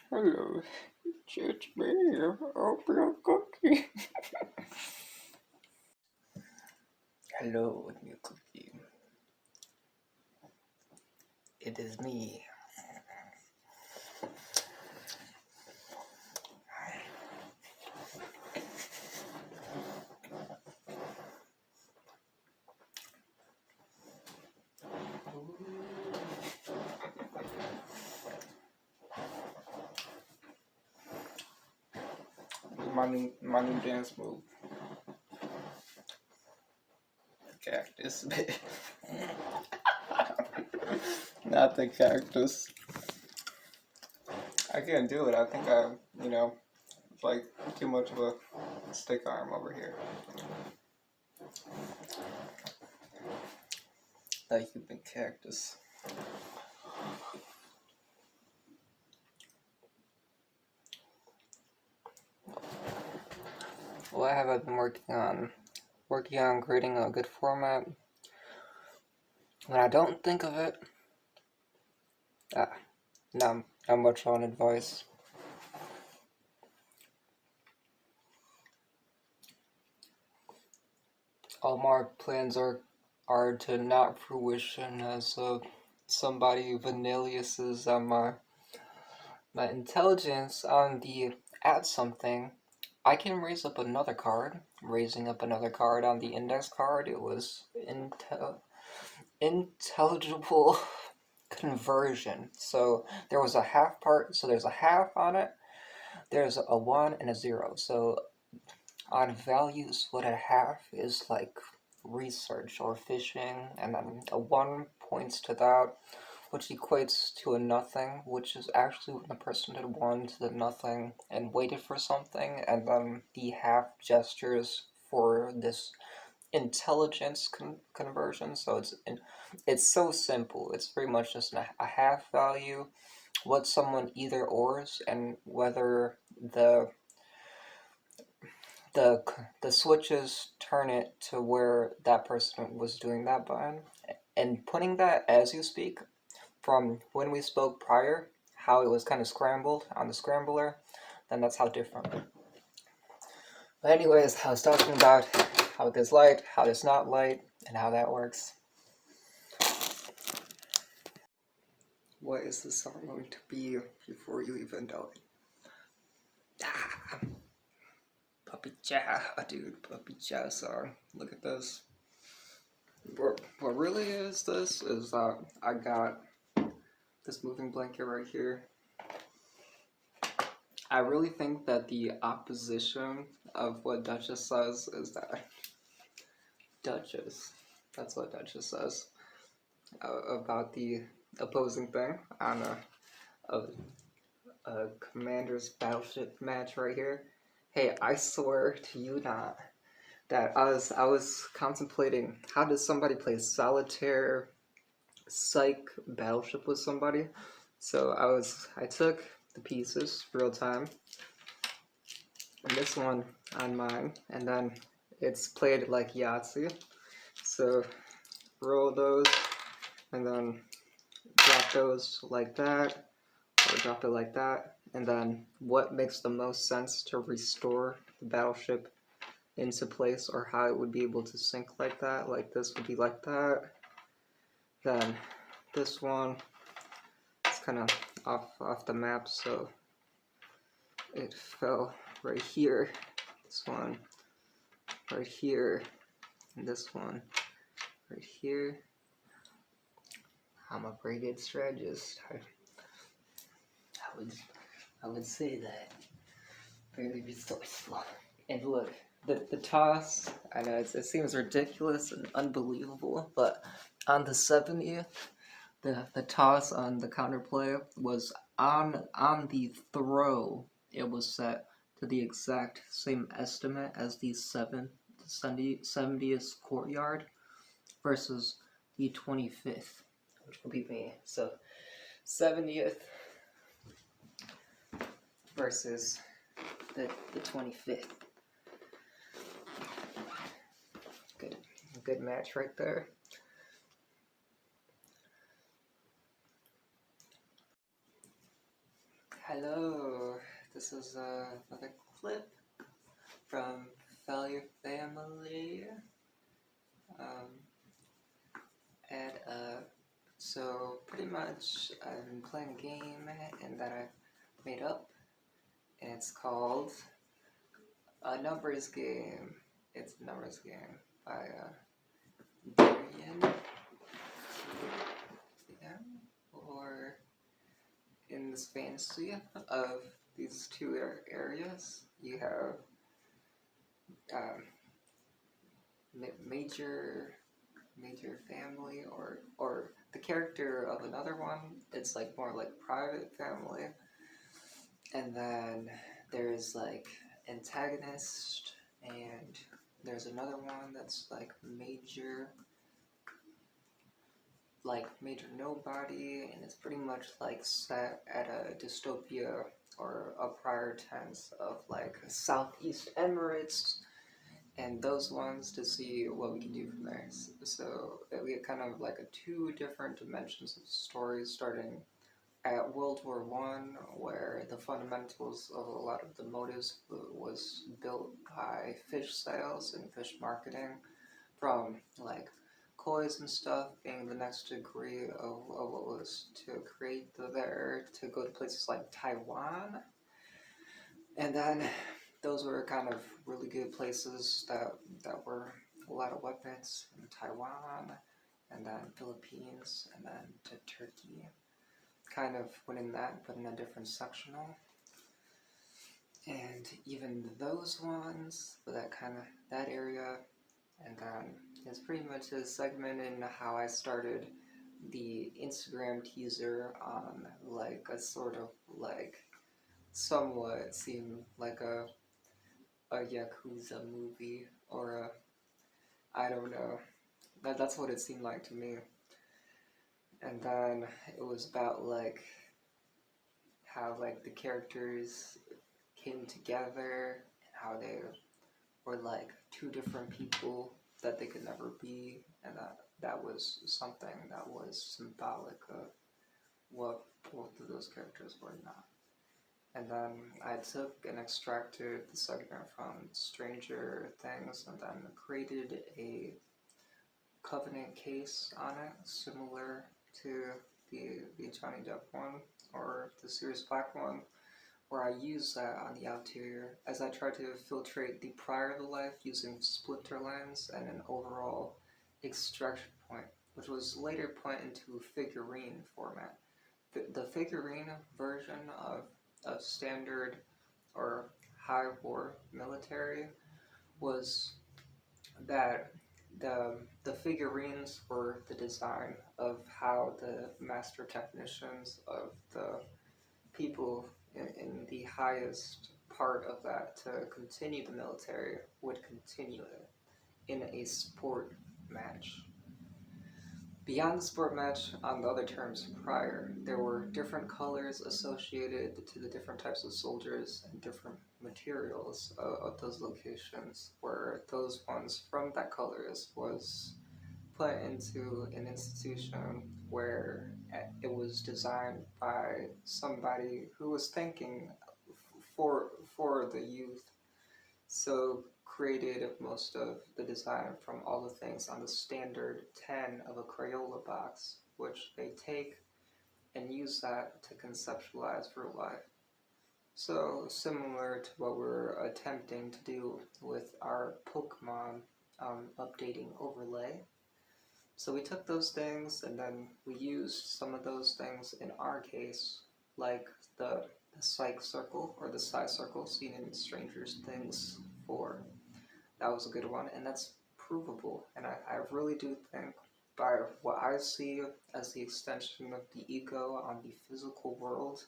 Hello, it's me, Oprah Cookie. Hello, new cookie. It is me. My new dance move. Cactus. Not the cactus. I can't do it. I think it's like too much of a stick arm over here. The human cactus. What have I been working on? Working on creating a good format. When I don't think of it, not much on advice. All my plans are to not fruition as somebody vanilliuses on my intelligence on the add something. I can raise up another card. Raising up another card on the index card, it was intelligible conversion. So there was a half part, so there's a half on it. There's a 1 and a 0. So on values, what a half is like research or fishing, and then a 1 points to that, which equates to a nothing, which is actually when the person did 1 to the nothing and waited for something, and then the half gestures for this intelligence conversion. So it's so simple. It's pretty much just a half value, what someone either ors, and whether the switches turn it to where that person was doing that button, and putting that as you speak from when we spoke prior, how it was kind of scrambled on the scrambler, then that's how different. But anyways, I was talking about how there's light, how there's not light, and how that works. What is the song going to be before you even know it? Puppy Chow, dude, Puppy Chow song. Look at this. What really is this is that I got this moving blanket right here. I really think that the opposition of what Duchess says is that that's what Duchess says about the opposing thing on a Commander's Battleship match right here. Hey, I swear to you not that I was contemplating how does somebody play solitaire psych Battleship with somebody. So I took the pieces real time, and this one on mine, and then it's played like Yahtzee. So roll those, and then drop those like that, or drop it like that, and then what makes the most sense to restore the battleship into place, or how it would be able to sink like that, like this would be like that. Then this one, it's kind of off the map, so it fell right here. This one right here, and this one right here. I'm a pretty good strategist. I would say that. Very resourceful. And look, the toss, I know it seems ridiculous and unbelievable, but on the 70th, the toss on the counterplay was on the throw. It was set to the exact same estimate as the 70th courtyard versus the 25th, which will be me. So 70th versus the 25th. Good match right there. Hello, this is another clip from Value Family. Um, and so pretty much I've been playing a game and that I made up, and it's called A Numbers Game. It's a numbers game by Darian. Yeah, or in this fantasy of these two areas, you have um, major family, or the character of another one. It's like more like private family, and then there's like antagonist, and there's another one that's like major nobody, and it's pretty much like set at a dystopia or a prior tense of like Southeast Emirates, and those ones to see what we can do from there. So we get kind of like a two different dimensions of stories, starting at World War One, where the fundamentals of a lot of the motives was built by fish sales and fish marketing, from like coys and stuff being the next degree of what was to create there to go to places like Taiwan. And then those were kind of really good places that were a lot of weapons in Taiwan, and then Philippines, and then to Turkey. Kind of went in that, but in a different sectional. And even those ones, but that area, and then it's pretty much a segment in how I started the Instagram teaser on like a sort of like somewhat seemed like a Yakuza movie, or I don't know. That's what it seemed like to me. And then it was about like how like the characters came together, and how they were like two different people that they could never be, and that was something that was symbolic of what both of those characters were not. And then I took and extracted the segment from Stranger Things, and then created a Covenant case on it, similar to the Johnny Depp one, or the Sirius Black one, where I use that on the outerior as I try to filtrate the prior to life using splitter lens and an overall extraction point, which was later put into figurine format. The figurine version of standard or high war military was that the figurines were the design of how the master technicians of the people in the highest part of that to continue the military would continue it in a sport match. Beyond the sport match, on the other terms prior, there were different colors associated to the different types of soldiers and different materials of those locations, where those ones from that colors was put into an institution where it was designed by somebody who was thinking for the youth. So created most of the design from all the things on the standard 10 of a Crayola box, which they take and use that to conceptualize real life. So similar to what we're attempting to do with our Pokemon updating overlay. So we took those things and then we used some of those things in our case, like the psych circle or the psi circle seen in Stranger Things 4. That was a good one, and that's provable. And I really do think, by what I see as the extension of the ego on the physical world,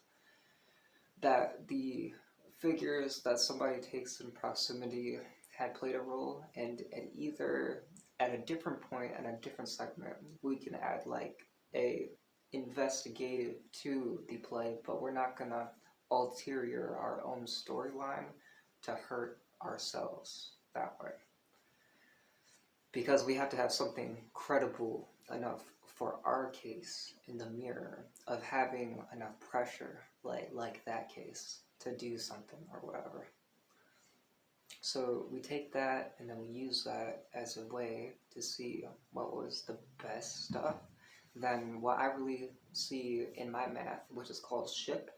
that the figures that somebody takes in proximity had played a role, and either at a different point and a different segment, we can add like a investigative to the play, but we're not gonna ulterior our own storyline to hurt ourselves that way, because we have to have something credible enough for our case in the mirror of having enough pressure, like that case, to do something or whatever. So we take that and then we use that as a way to see what was the best stuff. Then what I really see in my math, which is called SHIP,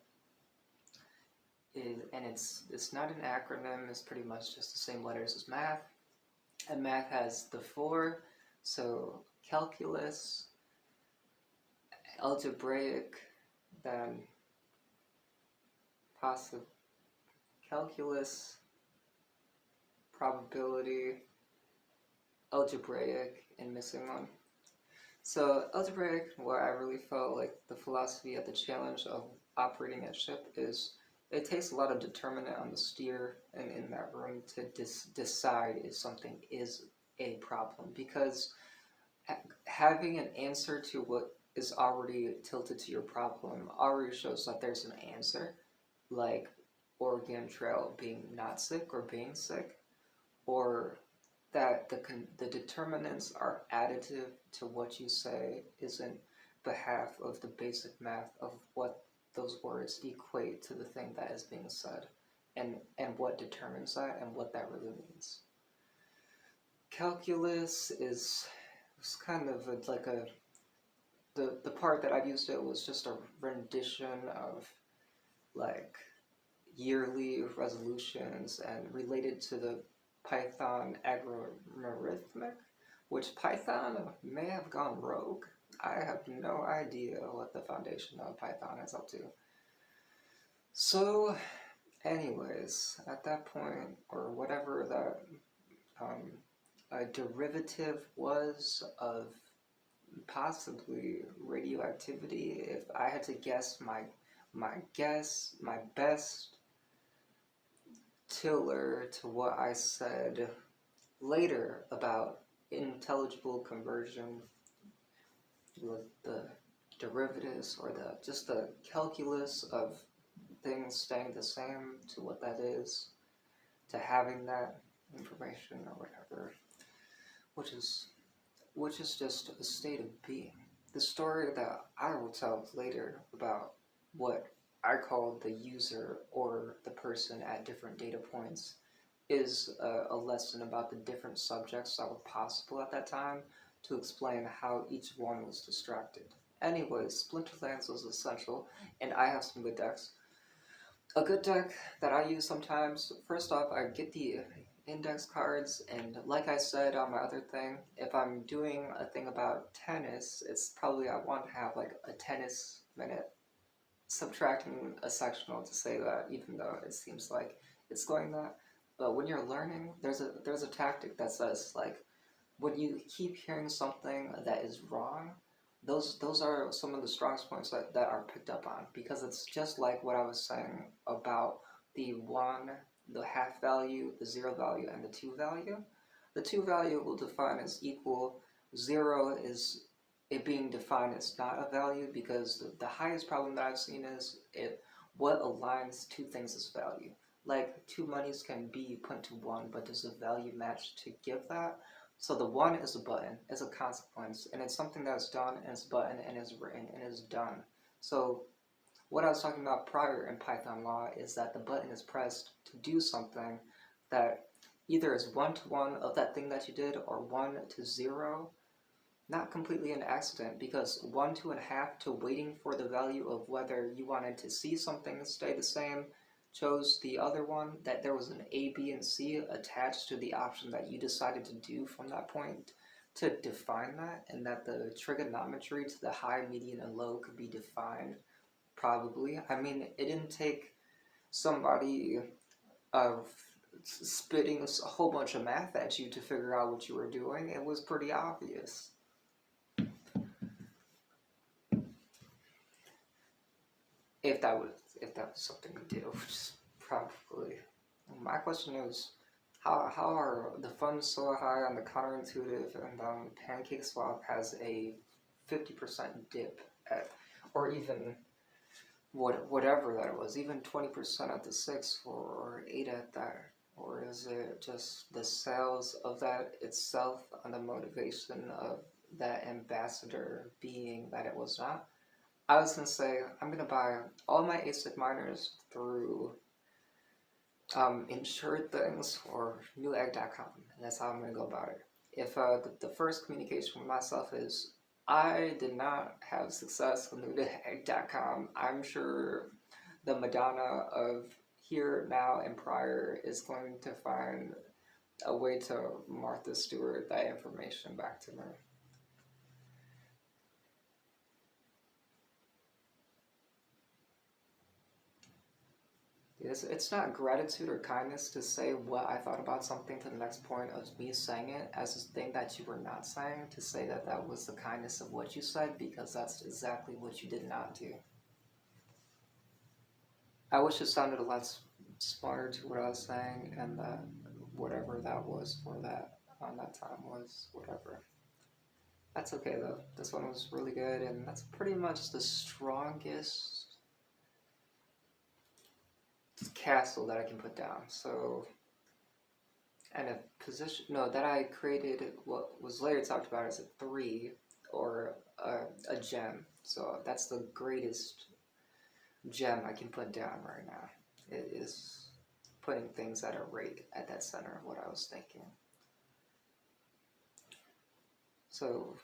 and it's not an acronym. It's pretty much just the same letters as math. And math has the four, so calculus, algebraic, then calculus, probability, algebraic, and missing one. So algebraic, where I really felt like the philosophy at the challenge of operating at SHIP is it takes a lot of determinant on the steer and in that room to decide if something is a problem, because having an answer to what is already tilted to your problem already shows that there's an answer, like Oregon Trail being not sick or being sick, or that the determinants are additive to what you say is in behalf of the basic math of what those words equate to the thing that is being said, and what determines that and what that really means. Calculus is kind of the part that I used it was just a rendition of like yearly resolutions and related to the Python algorithmic, which Python may have gone rogue. I have no idea what the foundation of Python is up to. So anyways, at that point, or whatever that a derivative was of possibly radioactivity, if I had to guess my best tiller to what I said later about intelligible conversion, the derivatives or just the calculus of things staying the same to what that is, to having that information or whatever, which is just a state of being. The story that I will tell later about what I call the user or the person at different data points is a lesson about the different subjects that were possible at that time to explain how each one was distracted. Anyways, Splinterlands was essential, and I have some good decks. A good deck that I use sometimes, first off, I get the index cards, and like I said on my other thing, if I'm doing a thing about tennis, it's probably I want to have like a tennis minute, subtracting a sectional to say that, even though it seems like it's going that. But when you're learning, there's a tactic that says like, when you keep hearing something that is wrong, those are some of the strongest points that are picked up on, because it's just like what I was saying about the one, the half value, the zero value, and the two value. The two value will define as equal. Zero is it being defined as not a value, because the highest problem that I've seen is what aligns two things as value. Like two monies can be put into one, but does the value match to give that? So the one is a button, is a consequence, and it's something that's done, and it's button, and is written, and is done. So what I was talking about prior in Python law is that the button is pressed to do something that either is 1 to 1 of that thing that you did, or 1 to 0. Not completely an accident, because 1 to 1/2 to waiting for the value of whether you wanted to see something stay the same chose the other one, that there was an A, B, and C attached to the option that you decided to do from that point to define that, and that the trigonometry to the high, median, and low could be defined probably. I mean, it didn't take somebody spitting a whole bunch of math at you to figure out what you were doing. It was pretty obvious. If that was something we did, which is probably. My question is, how are the funds so high on the counterintuitive, and PancakeSwap has a 50% dip at, or even whatever that was, even 20% at the 6 or 8 at that? Or is it just the sales of that itself and the motivation of that ambassador being that it was not, I was gonna say I'm gonna buy all my ASIC miners through insured things or newegg.com, and that's how I'm gonna go about it. If the first communication with myself is I did not have success with newegg.com, I'm sure the Madonna of here, now, and prior is going to find a way to Martha Stewart that information back to me. It's not gratitude or kindness to say what I thought about something to the next point of me saying it as a thing that you were not saying, to say that that was the kindness of what you said, because that's exactly what you did not do. I wish it sounded a lot smarter to what I was saying, and that whatever that was for that on that time was whatever. That's okay though. This one was really good, and that's pretty much the strongest castle that I can put down. So, and a position, no, that I created what was later talked about as a 3 or a gem. So that's the greatest gem I can put down right now. It is putting things at a rate at that center of what I was thinking. So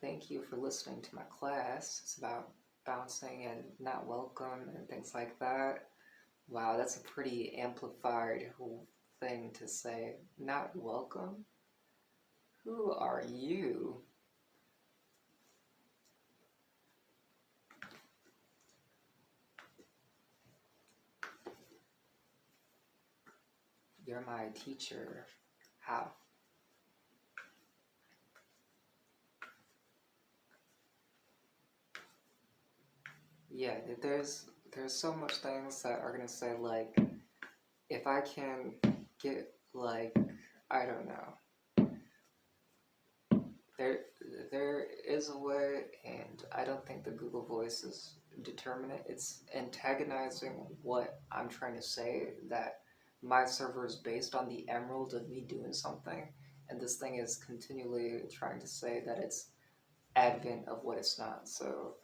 thank you for listening to my class. It's about bouncing and not welcome and things like that. Wow, that's a pretty amplified thing to say. Not welcome? Who are you? You're my teacher. How? Yeah, there's so much things that are gonna say, like, if I can get, like, I don't know. There there is a way, and I don't think the Google Voice is determinate. It's antagonizing what I'm trying to say, that my server is based on the emerald of me doing something, and this thing is continually trying to say that it's advent of what it's not. So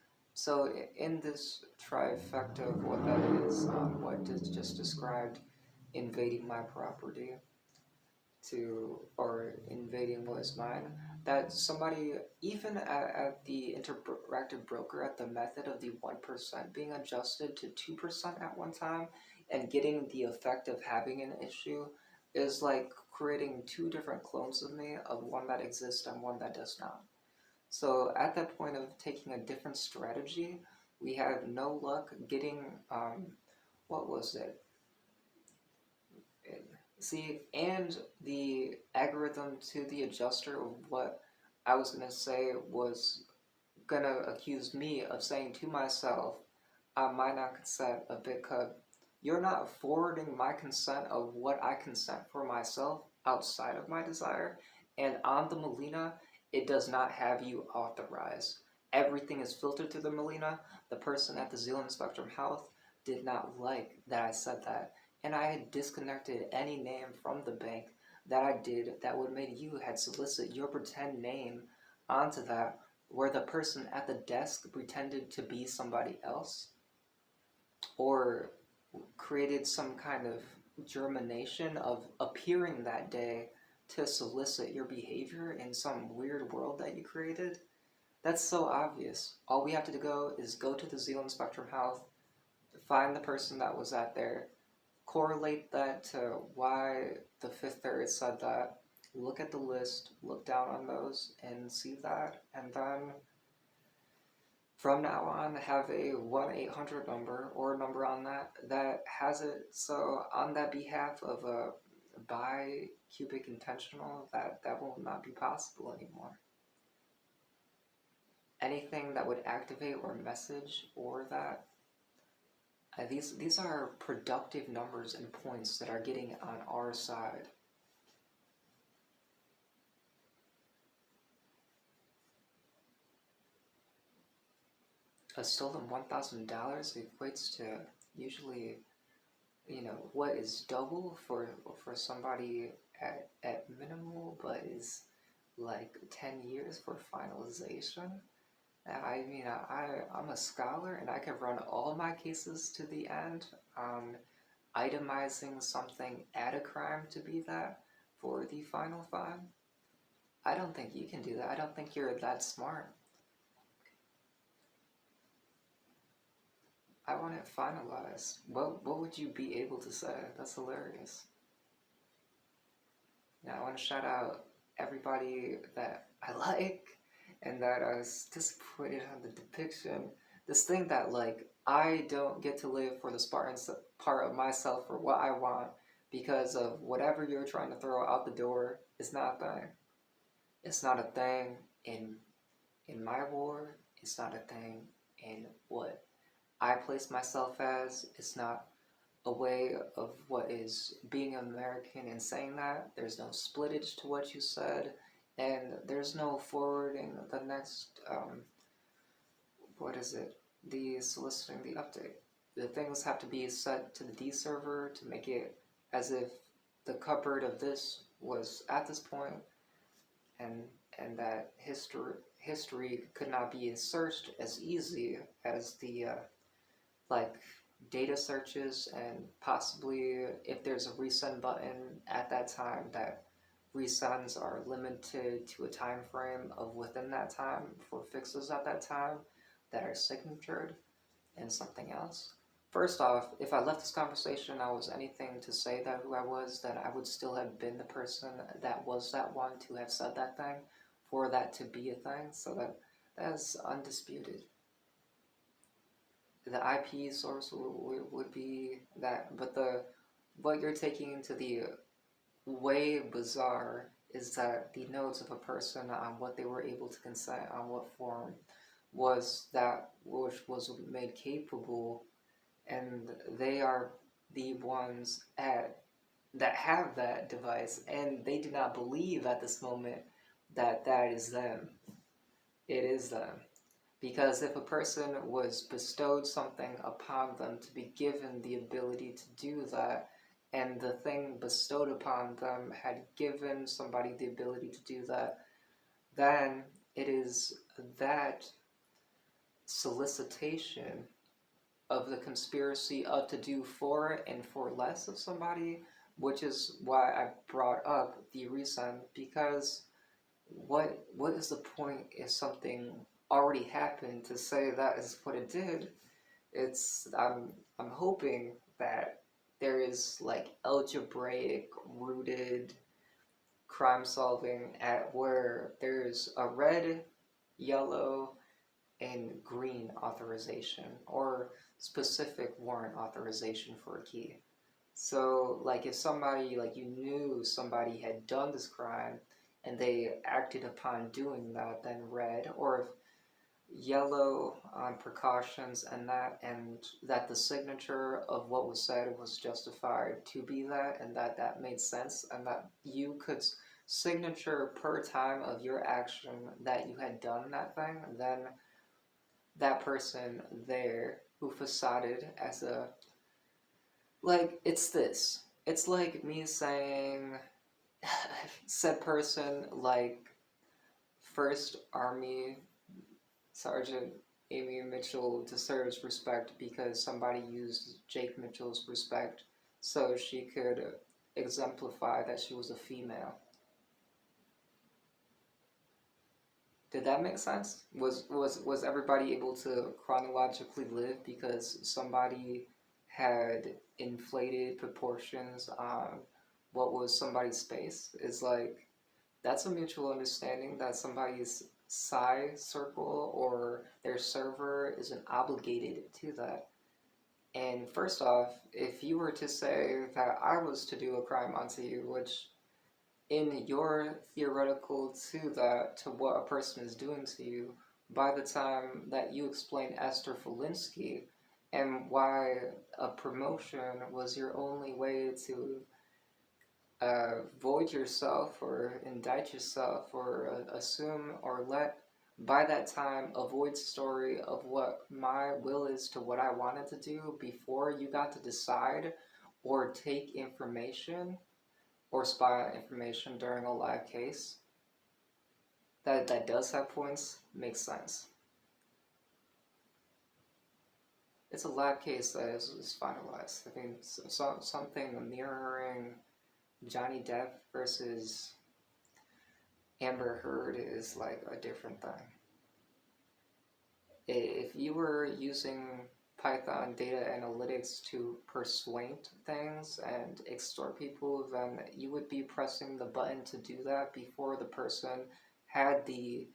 in this trifecta of what that is, what is just described, invading my property to, or invading what is mine, that somebody, even at the interactive broker, at the method of the 1% being adjusted to 2% at one time, and getting the effect of having an issue, is like creating two different clones of me, of one that exists and one that does not. So at that point of taking a different strategy, we had no luck getting, what was it? See, and the algorithm to the adjuster of what I was going to say was going to accuse me of saying to myself, I might not consent a because you're not forwarding my consent of what I consent for myself outside of my desire. And on the Molina, it does not have you authorized. Everything is filtered through the Molina. The person at the Zealand Spectrum Health did not like that I said that. And I had disconnected any name from the bank that I did that would make you had solicit your pretend name onto that, where the person at the desk pretended to be somebody else, or created some kind of germination of appearing that day to solicit your behavior in some weird world that you created. That's so obvious. All we have to go is go to the Zealand Spectrum Health, find the person that was at there, correlate that to why the Fifth Third said that, look at the list, look down on those, and see that, and then from now on have a 1-800 number or a number on that has it. So on that behalf of a bi-cubic intentional, that will not be possible anymore. Anything that would activate or message or that, these are productive numbers and points that are getting on our side. A stolen $1,000 equates to usually, what is double for somebody at minimal, but is like 10 years for finalization. I mean, I'm a scholar and I can run all my cases to the end, itemizing something at a crime to be that for the final five. I don't think you can do that. I don't think you're that smart. I want it finalized. What would you be able to say? That's hilarious. Yeah, I want to shout out everybody that I like and that I was disappointed on the depiction. This thing that like I don't get to live for the Spartan part of myself for what I want because of whatever you're trying to throw out the door is not a thing. It's not a thing in my war. It's not a thing in what I place myself as. It's not a way of what is being American and saying that. There's no splittage to what you said, and there's no forwarding the next, what is it? The soliciting the update. The things have to be set to the D server to make it as if the cupboard of this was at this point, and and that history could not be searched as easy as the like data searches, and possibly if there's a resend button at that time, that resends are limited to a time frame of within that time for fixes at that time that are signatured and something else. First off, if I left this conversation I was anything to say that who I was, then I would still have been the person that was that one to have said that thing for that to be a thing, so that's undisputed. The IP source would be that, but the what you're taking into the way bizarre is that the notes of a person on what they were able to consent on what form was that which was made capable, and they are the ones that have that device, and they do not believe at this moment that that is them. It is them. Because if a person was bestowed something upon them to be given the ability to do that, and the thing bestowed upon them had given somebody the ability to do that, then it is that solicitation of the conspiracy of to do for and for less of somebody, which is why I brought up the reason, because what is the point if something already happened to say that is what it did? It's I'm hoping that there is like algebraic rooted crime solving at where there's a red, yellow, and green authorization or specific warrant authorization for a key. So like if somebody, like you knew somebody had done this crime and they acted upon doing that, then red, or if yellow on precautions and that the signature of what was said was justified to be that, and that that made sense, and that you could signature per time of your action that you had done that thing, then that person there who facaded as a, like, it's like me saying said person like First Army Sergeant Amy Mitchell deserves respect because somebody used Jake Mitchell's respect so she could exemplify that she was a female. Did that make sense? Was everybody able to chronologically live because somebody had inflated proportions on what was somebody's space? Is like, that's a mutual understanding that somebody's psi circle or their server isn't obligated to that. And first off, if you were to say that I was to do a crime onto you, which in your theoretical to that, to what a person is doing to you, by the time that you explain Esther Felinsky and why a promotion was your only way to void yourself or indict yourself or assume or let, by that time, avoid story of what my will is to what I wanted to do before you got to decide or take information or spy on information during a live case. that does have points makes sense. It's a lab case that is finalized. I think something mirroring Johnny Depp versus Amber Heard is like a different thing. If you were using Python data analytics to persuade things and extort people, then you would be pressing the button to do that before the person had the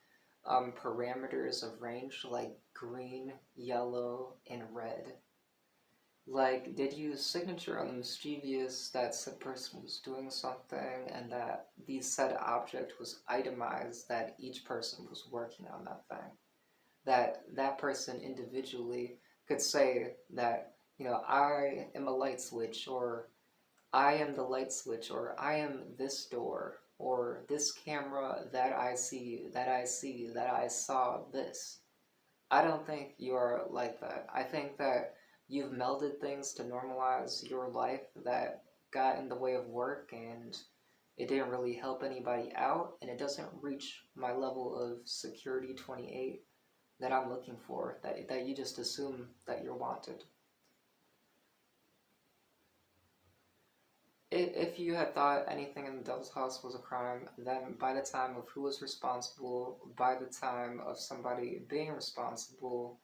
parameters of range like green, yellow, and red. Like, did you signature on the mischievous that said person was doing something and that the said object was itemized that each person was working on that thing? That person individually could say that, I am a light switch, or I am the light switch, or I am this door, or this camera that I see, that I saw this. I don't think you are like that. I think that you've melded things to normalize your life that got in the way of work, and it didn't really help anybody out, and it doesn't reach my level of security 28 that I'm looking for, that you just assume that you're wanted. If you had thought anything in the Devil's House was a crime, then by the time of who was responsible, by the time of somebody being responsible,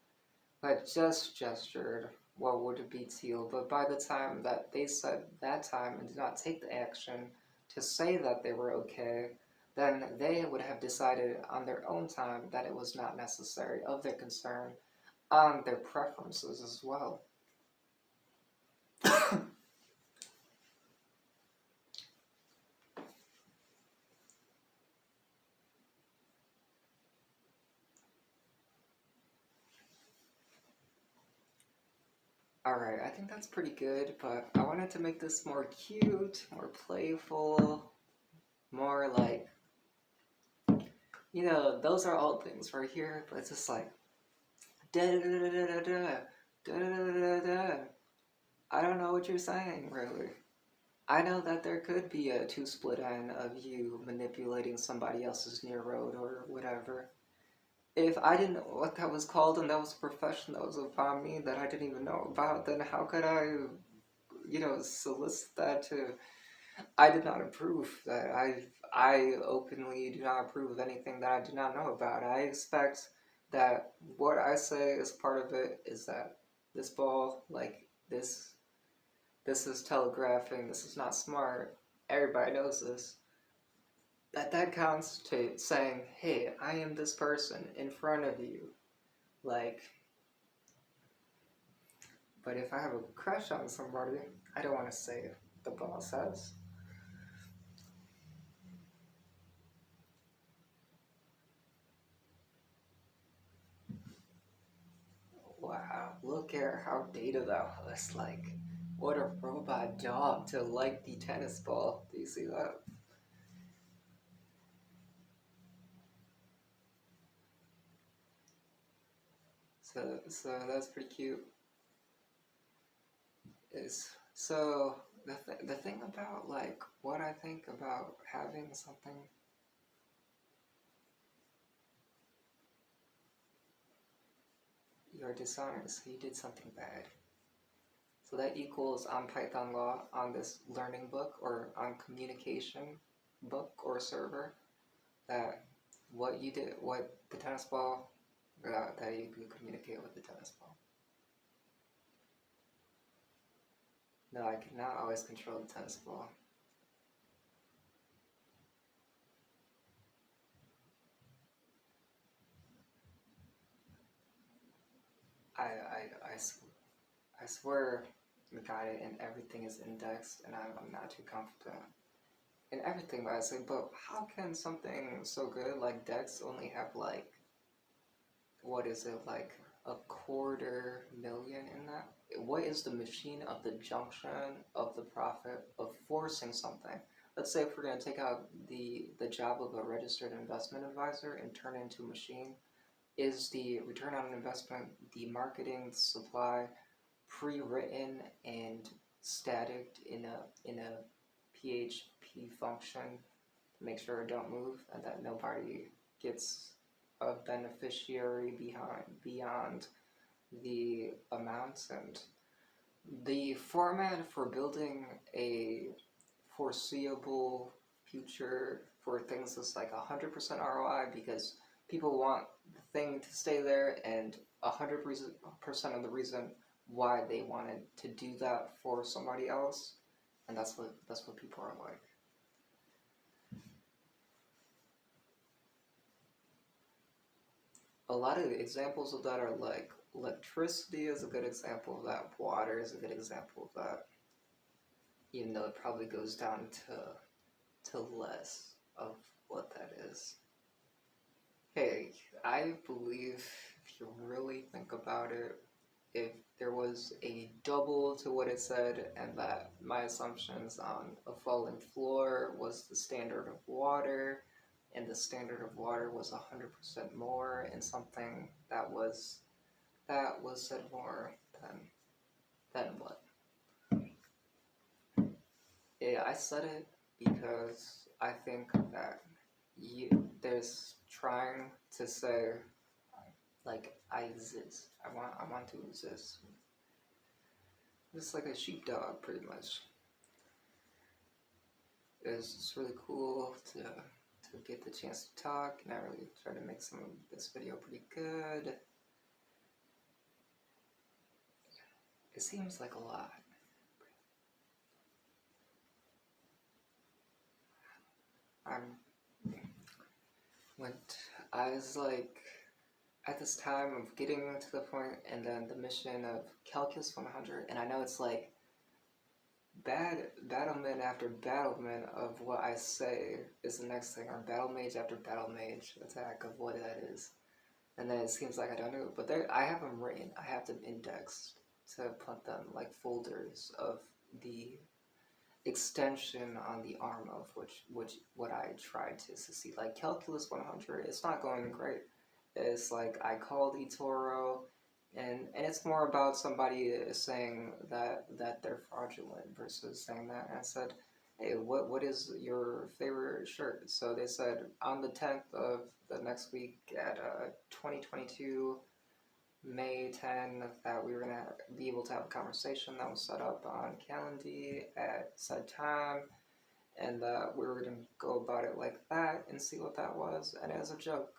had just gestured what would be teal, but by the time that they said that time and did not take the action to say that they were okay, then they would have decided on their own time that it was not necessary of their concern, on their preferences as well. Alright, I think that's pretty good, but I wanted to make this more cute, more playful, more like, those are all things right here, but it's just like, da da da da da da da da da da. I don't know what you're saying, really. I know that there could be a two split end of you manipulating somebody else's near road or whatever. If I didn't know what that was called and that was a profession that was upon me that I didn't even know about, then how could I, solicit that to? I did not approve that. I openly do not approve of anything that I do not know about. I expect that what I say as part of it is that this ball, like this is telegraphing, this is not smart. Everybody knows this. That counts to saying, hey, I am this person in front of you. Like, but if I have a crush on somebody, I don't want to say the boss has. Wow, look at how data that was. Like, what a robot dog to like the tennis ball. Do you see that? So that's pretty cute. Is so the thing about like what I think about having something. You're dishonest. You did something bad. So that equals on Python law on this learning book or on communication book or server that what you did, what the tennis ball, that you can communicate with the tennis ball. No, I cannot always control the tennis ball. I swear we got it and everything is indexed and I'm not too confident in everything that I say, but how can something so good like Dex only have like, what is it, like a 250,000 in that? What is the machine of the junction of the profit of forcing something? Let's say if we're going to take out the job of a registered investment advisor and turn it into a machine, is the return on investment, the marketing supply, pre-written and static in a PHP function to make sure it don't move and that nobody gets a beneficiary beyond the amounts, and the format for building a foreseeable future for things is like 100% ROI, because people want the thing to stay there, and 100% of the reason why they wanted to do that for somebody else, and that's what people are like. A lot of examples of that are like electricity is a good example of that. Water is a good example of that. Even though it probably goes down to less of what that is. Hey, I believe if you really think about it, if there was a double to what it said, and that my assumptions on a falling floor was the standard of water, and the standard of water was 100% more, and something that was said more, then what? Yeah, I said it because I think that there's trying to say, like, I exist. I want to exist. Just like a sheepdog, pretty much. It's really cool to get the chance to talk, and I really try to make some of this video pretty good. It seems like a lot. I was like, at this time of getting to the point, and then the mission of Calculus 100, and I know it's like battlement after battlement of what I say is the next thing, or battle mage after battle mage attack of what that is, and then it seems like I don't know, but I have them written, I have them indexed to put them like folders of the extension on the arm of which what I tried to succeed. Like Calculus 100, it's not going great. It's like I called eToro, and it's more about somebody saying that they're fraudulent versus saying that. And I said, hey, what is your favorite shirt? So they said on the 10th of the next week at 2022 May 10, that we were going to be able to have a conversation that was set up on Calendly at said time, and that we were going to go about it like that and see what that was. And as a joke,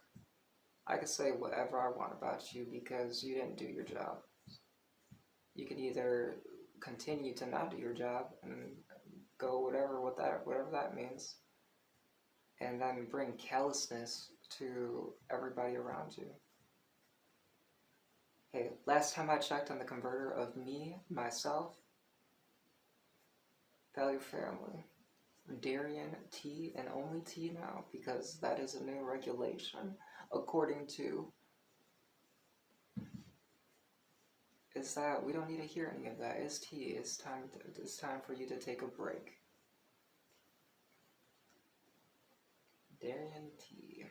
I could say whatever I want about you because you didn't do your job. You can either continue to not do your job and go whatever that means, and then bring callousness to everybody around you. Hey, last time I checked on the converter of me, myself, value family, Darien T and only T now, because that is a new regulation according to is that we don't need to hear any of that. It's T. It's time for you to take a break. Darien T.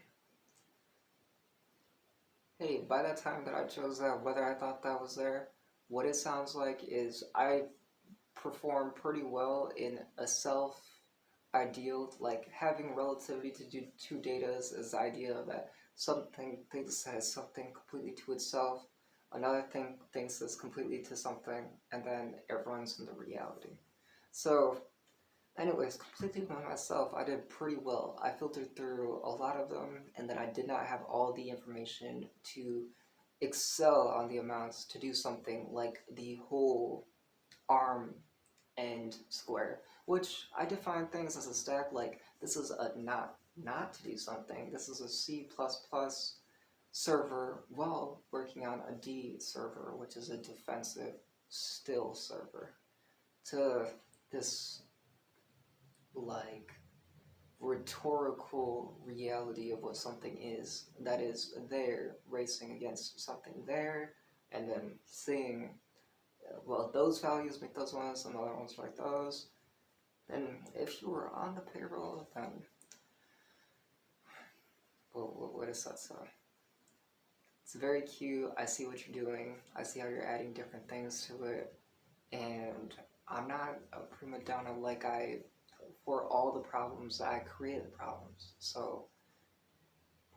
Hey, by that time that I chose that, whether I thought that was there, what it sounds like is I perform pretty well in a self ideal, like having relativity to do two datas is the idea that something thinks has something completely to itself, another thing thinks it's completely to something, and then it runs into reality. So anyways, completely by myself, I did pretty well. I filtered through a lot of them, and then I did not have all the information to excel on the amounts to do something like the whole arm and square, which I define things as a stack. Like this is a not to do something. This is a C++ server while working on a D server, which is a defensive still server, to this like rhetorical reality of what something is, that is there racing against something there, and then seeing, well, those values make those ones, and other ones like those. And if you were on the payroll, then what is that? So it's very cute. I see what you're doing. I see how you're adding different things to it, and I'm not a prima donna. Like for all the problems, I create the problems. So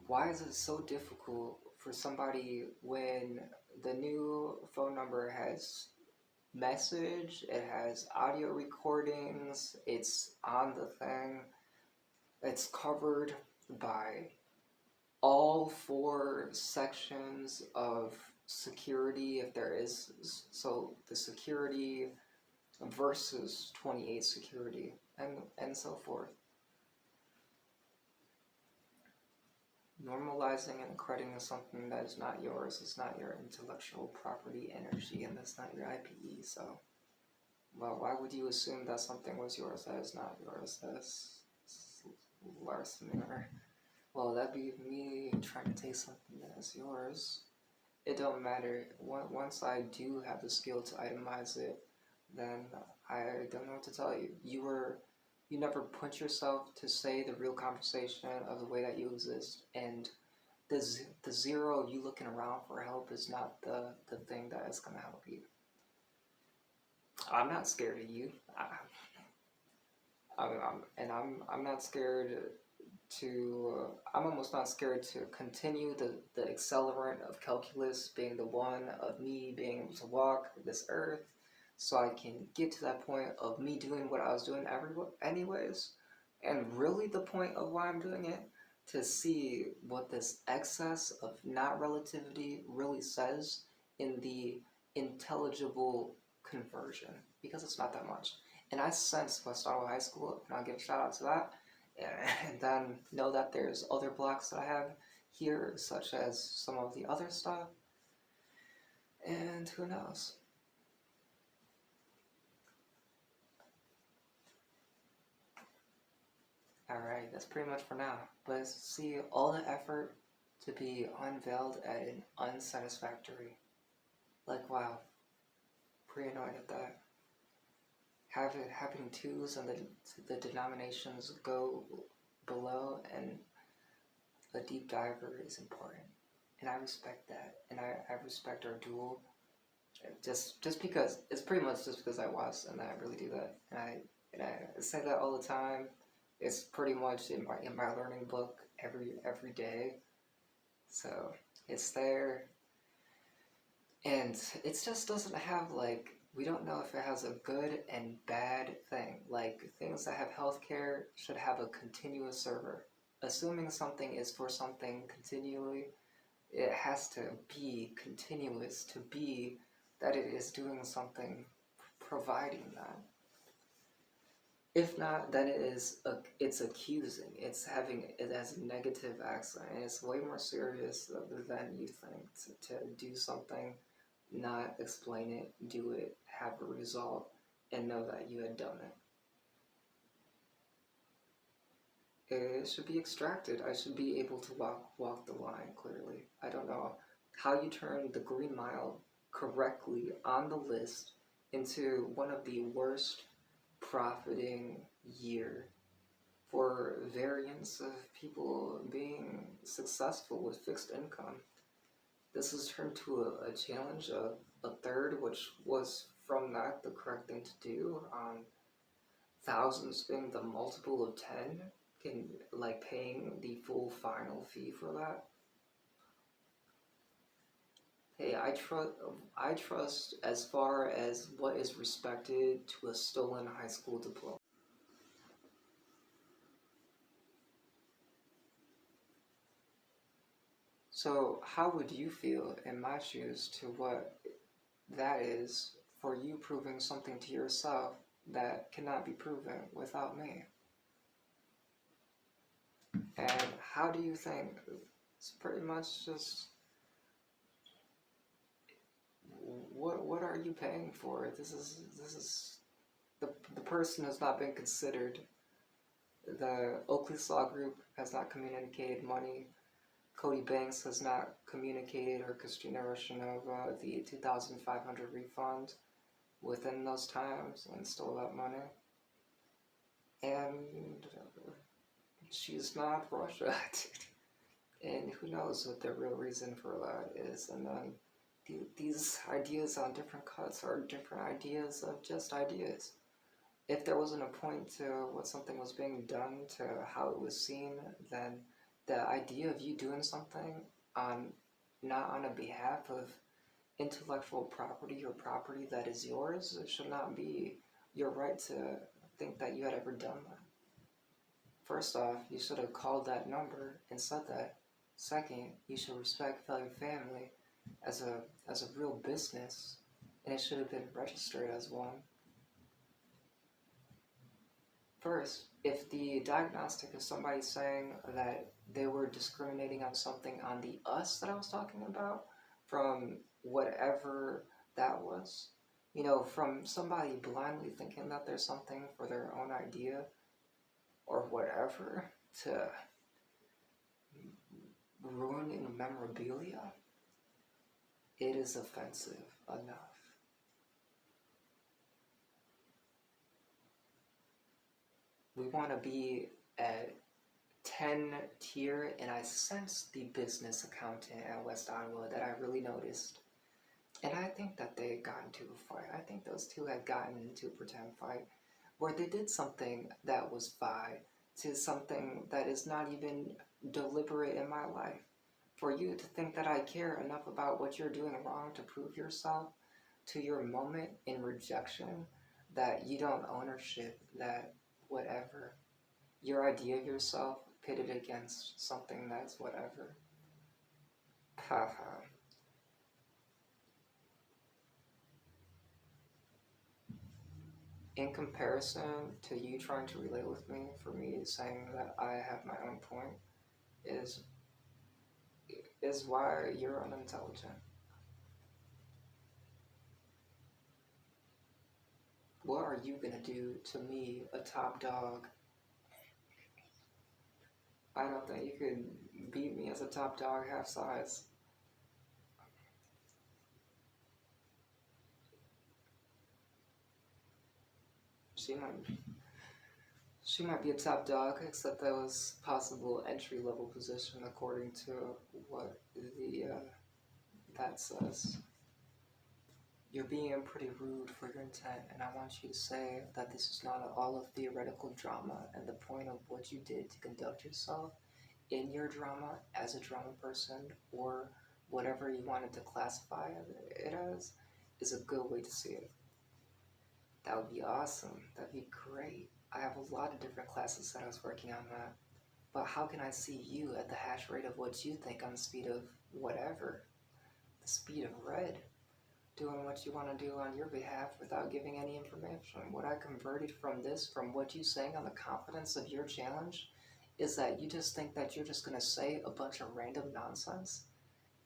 Why is it so difficult for somebody when the new phone number has message, it has audio recordings, it's on the thing, it's covered by all four sections of security, if there is, so the security versus 28 security, and so forth. Normalizing and crediting something that is not yours is not your intellectual property energy, and that's not your IPE. So, well, why would you assume that something was yours that is not yours? That's larceny, or, well, that'd be me trying to take something that is yours. It don't matter. Once I do have the skill to itemize it, then I don't know what to tell you. You never put yourself to say the real conversation of the way that you exist, and the zero you looking around for help is not the thing that is going to help you. I'm not scared of you. I'm not scared to, I'm almost not scared to continue the accelerant of calculus being the one of me being able to walk this earth, so I can get to that point of me doing what I was doing anyways. And really the point of why I'm doing it, to see what this excess of not relativity really says in the intelligible conversion, because it's not that much. And I sense West Ottawa High School, and I'll give a shout out to that, and then know that there's other blocks that I have here, such as some of the other stuff, and who knows. Alright, that's pretty much for now. But see, all the effort to be unveiled at an unsatisfactory. Like, wow, pretty annoyed at that. Having twos and the denominations go below, and a deep diver is important. And I respect that. And I respect our duel. Just because, it's pretty much just because I was, and I really do that. And I say that all the time. It's pretty much in my learning book every day. So it's there, and it just doesn't have, like, we don't know if it has a good and bad thing. Like, things that have healthcare should have a continuous server. Assuming something is for something continually, it has to be continuous to be that it is doing something providing that. If not, then it's accusing. It has a negative accent, and it's way more serious than you think to do something, not explain it, do it, have a result, and know that you had done it. It should be extracted. I should be able to walk the line clearly. I don't know how you turn the Green Mile correctly on the list into one of the worst profiting year for variants of people being successful with fixed income. This has turned to a challenge of a third, which was from that the correct thing to do. Thousands being the multiple of 10, can, like, paying the full final fee for that. Hey, I trust as far as what is respected to a stolen high school diploma. So how would you feel in my shoes to what that is for you proving something to yourself that cannot be proven without me? And how do you think, it's pretty much just, what are you paying for? This is the person has not been considered. The Oakley Law Group has not communicated money. Cody Banks has not communicated, or Christina Rushanova, the 2,500 refund within those times, and stole that money. And she's not Russia. And who knows what the real reason for that is. And then these ideas on different cuts are different ideas of just ideas. If there wasn't a point to what something was being done, to how it was seen, then the idea of you doing something on not on a behalf of intellectual property or property that is yours, it should not be your right to think that you had ever done that. First off, you should have called that number and said that. Second, you should respect Fellow Family as a real business, and it should have been registered as one. First, if the diagnostic is somebody saying that they were discriminating on something on the us that I was talking about, from whatever that was, from somebody blindly thinking that there's something for their own idea or whatever to ruining memorabilia, it is offensive enough. We want to be at 10 tier, and I sensed the business accountant at West Iowa that I really noticed. And I think that they had gotten into a fight. I think those two had gotten into a pretend fight where they did something that was bi to something that is not even deliberate in my life. For you to think that I care enough about what you're doing wrong to prove yourself to your moment in rejection, that you don't ownership, that whatever, your idea of yourself pitted against something that's whatever. Haha. In comparison to you trying to relate with me, for me saying that I have my own point is why you're unintelligent. What are you gonna do to me, a top dog? I don't think you could beat me as a top dog half size. She might be a top dog, except that was possible entry level position according to what the that says. You're being pretty rude for your intent, and I want you to say that this is not all of theoretical drama, and the point of what you did to conduct yourself in your drama as a drama person, or whatever you wanted to classify it as, is a good way to see it. That would be awesome. That'd be great. I have a lot of different classes that I was working on that. But how can I see you at the hash rate of what you think on the speed of whatever? The speed of red. Doing what you want to do on your behalf without giving any information. What I converted from this, from what you saying on the confidence of your challenge, is that you just think that you're just going to say a bunch of random nonsense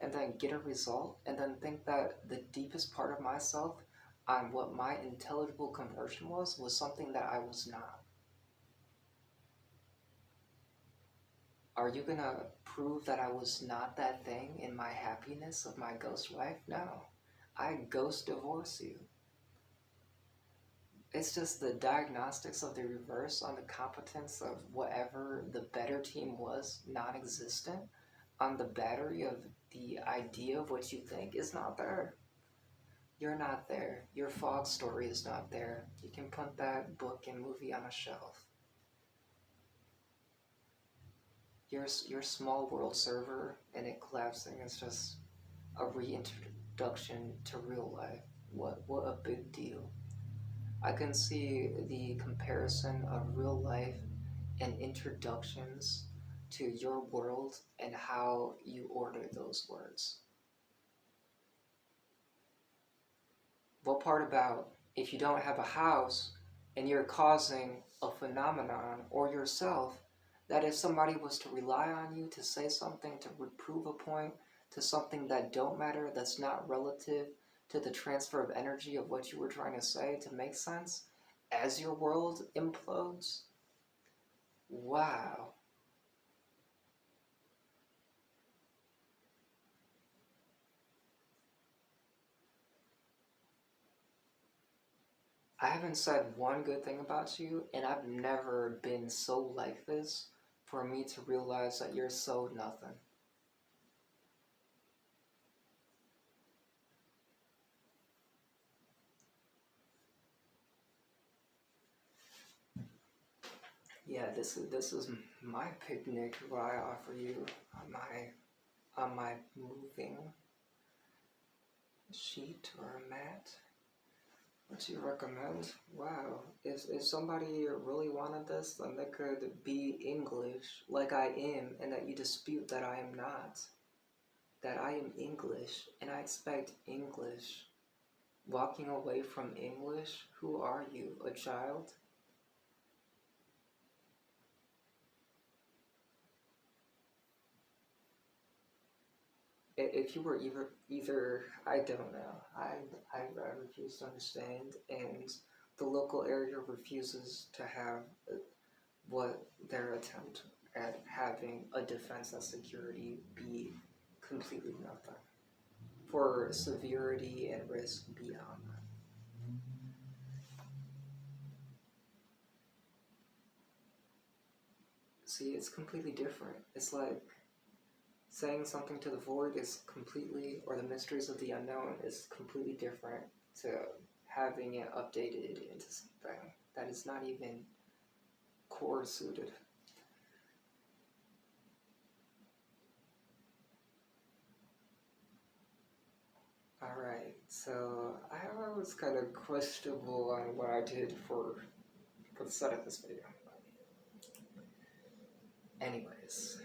and then get a result, and then think that the deepest part of myself on what my intelligible conversion was something that I was not. Are you going to prove that I was not that thing in my happiness of my ghost wife? No. I ghost divorce you. It's just the diagnostics of the reverse on the competence of whatever the better team was non-existent on the battery of the idea of what you think is not there. You're not there. Your fog story is not there. You can put that book and movie on a shelf. Your small world server and it collapsing is just a reintroduction to real life. What a big deal. I can see the comparison of real life and introductions to your world and how you order those words. What part about if you don't have a house and you're causing a phenomenon or yourself, that if somebody was to rely on you to say something, to prove a point, to something that don't matter, that's not relative to the transfer of energy of what you were trying to say to make sense, as your world implodes? Wow. I haven't said one good thing about you, and I've never been so like this for me to realize that you're so nothing. Yeah, this is my picnic. What I offer you on my moving sheet or a mat. What do you recommend? Wow, if somebody really wanted this, then they could be English like I am, and that you dispute that I am not. That I am English, and I expect English. Walking away from English? Who are you? A child? If you were either I don't know. I refuse to understand, and the local area refuses to have what their attempt at having a defense and security be completely nothing for severity and risk beyond that. See, it's completely different. It's like saying something to the void is completely, or the mysteries of the unknown is completely different to having it updated into something that is not even core suited. Alright, so I was kind of questionable on what I did for the start of this video. Anyways,